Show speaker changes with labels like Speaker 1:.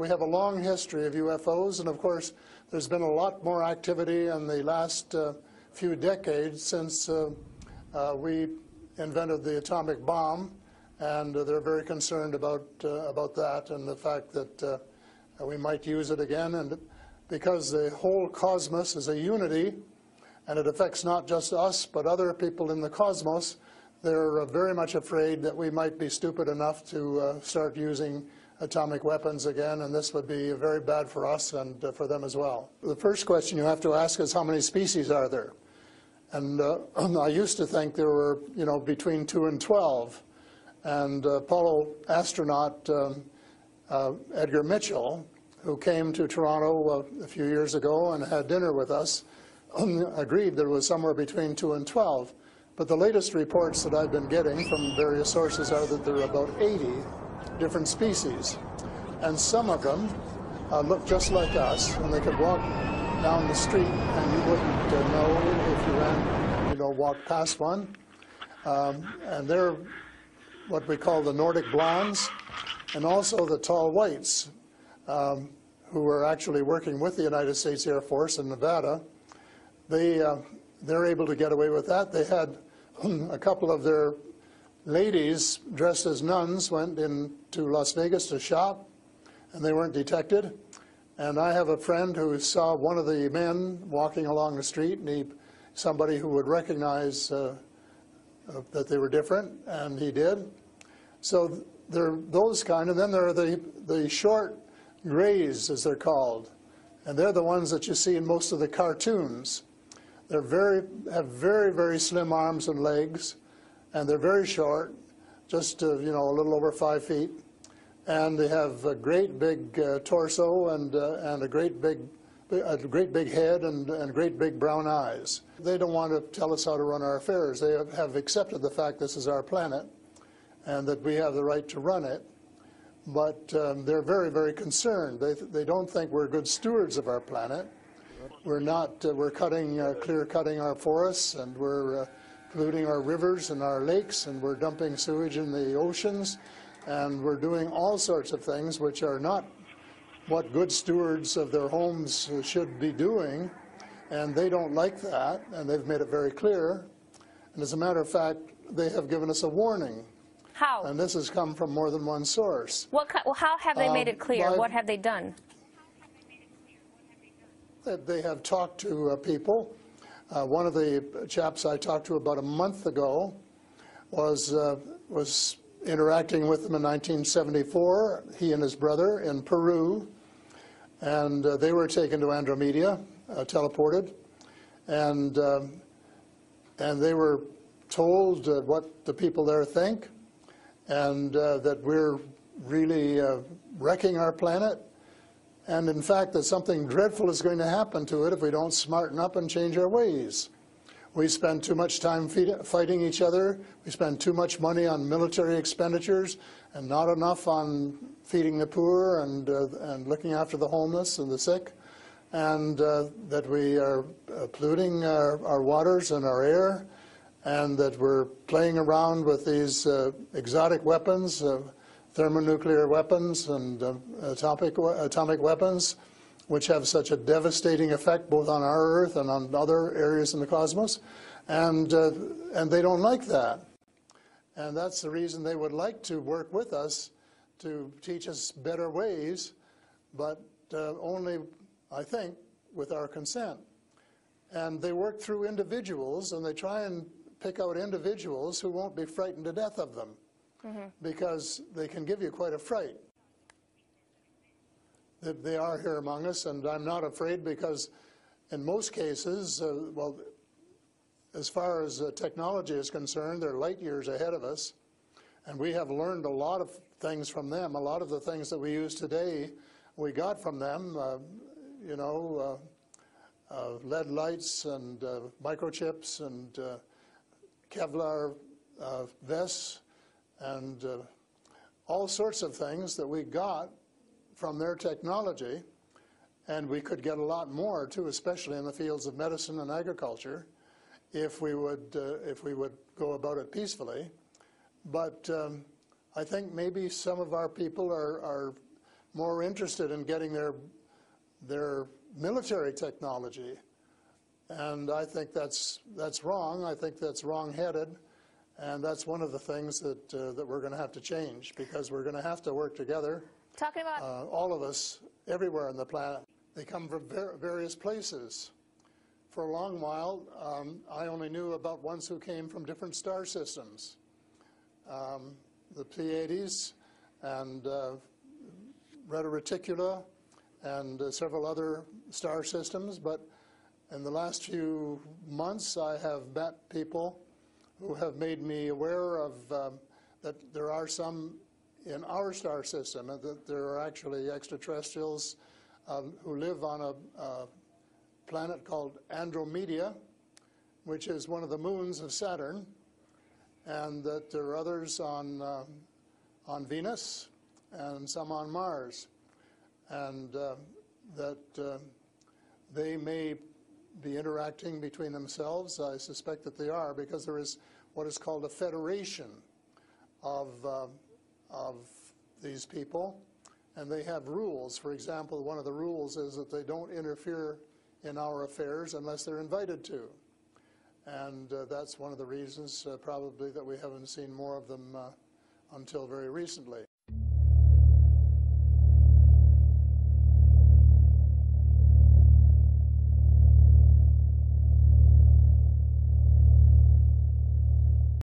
Speaker 1: we have a long history of UFOs, and of course there's been a lot more activity in the last few decades since we invented the atomic bomb, and they're very concerned about that and the fact that we might use it again. And because the whole cosmos is a unity, and it affects not just us but other people in the cosmos, they're very much afraid that we might be stupid enough to start using atomic weapons again, and this would be very bad for us and for them as well. The first question you have to ask is, how many species are there? And I used to think there were, between 2 and 12. And Apollo astronaut Edgar Mitchell, who came to Toronto a few years ago and had dinner with us, agreed there was somewhere between 2 and 12. But the latest reports that I've been getting from various sources are that there are about 80 different species. And some of them look just like us, and they could walk down the street and you wouldn't know if you ran, walked past one. And they're what we call the Nordic blondes, and also the tall whites, who were actually working with the United States Air Force in Nevada. They're able to get away with that. They had a couple of their ladies dressed as nuns went into Las Vegas to shop, and they weren't detected. And I have a friend who saw one of the men walking along the street, and somebody who would recognize that they were different, and he did. So there are those kind, and then there are the short grays, as they're called, and they're the ones that you see in most of the cartoons. They're have very, very slim arms and legs, and they're very short, just a little over 5 feet, and they have a great big torso and a great big head and great big brown eyes. They don't want to tell us how to run our affairs. They have accepted the fact this is our planet and that we have the right to run it, but they're very, very concerned. They don't think we're good stewards of our planet. We're not. We're clear-cutting our forests, and we're polluting our rivers and our lakes, and we're dumping sewage in the oceans, and we're doing all sorts of things which are not what good stewards of their homes should be doing, and they don't like that, and they've made it very clear. And as a matter of fact, they have given us a warning.
Speaker 2: How?
Speaker 1: And this has come from more than one source.
Speaker 2: How have they made it clear? What have they done?
Speaker 1: They have talked to people. One of the chaps I talked to about a month ago was interacting with them in 1974, he and his brother, in Peru. And they were taken to Andromeda, teleported. And they were told what the people there think, and that we're really wrecking our planet. And in fact, that something dreadful is going to happen to it if we don't smarten up and change our ways. We spend too much time fighting each other. We spend too much money on military expenditures and not enough on feeding the poor and looking after the homeless and the sick. And that we are polluting our waters and our air, and that we're playing around with these exotic weapons, thermonuclear weapons and atomic weapons, which have such a devastating effect both on our Earth and on other areas in the cosmos, and they don't like that. And that's the reason they would like to work with us to teach us better ways, but only, I think, with our consent. And they work through individuals, and they try and pick out individuals who won't be frightened to death of them, because they can give you quite a fright. They are here among us, and I'm not afraid, because in most cases, well, as far as technology is concerned, they're light years ahead of us, and we have learned a lot of things from them. A lot of the things that we use today, we got from them, lead lights and microchips and Kevlar vests and all sorts of things that we got from their technology, and we could get a lot more too, especially in the fields of medicine and agriculture, if we would go about it peacefully. But I think maybe some of our people are more interested in getting their military technology. And I think that's wrong. I think that's wrong-headed. And that's one of the things that we're going to have to change, because we're going to have to work together.
Speaker 2: Talking about
Speaker 1: all of us, everywhere on the planet. They come from various places. For a long while, I only knew about ones who came from different star systems. The Pleiades and Reta Reticula and several other star systems. But in the last few months, I have met people who have made me aware of that there are some in our star system, and that there are actually extraterrestrials who live on a planet called Andromeda, which is one of the moons of Saturn, and that there are others on Venus and some on Mars, and that they may be interacting between themselves. I suspect that they are, because there is what is called a federation of these people, and they have rules. For example, one of the rules is that they don't interfere in our affairs unless they're invited to. And that's one of the reasons probably that we haven't seen more of them until very recently.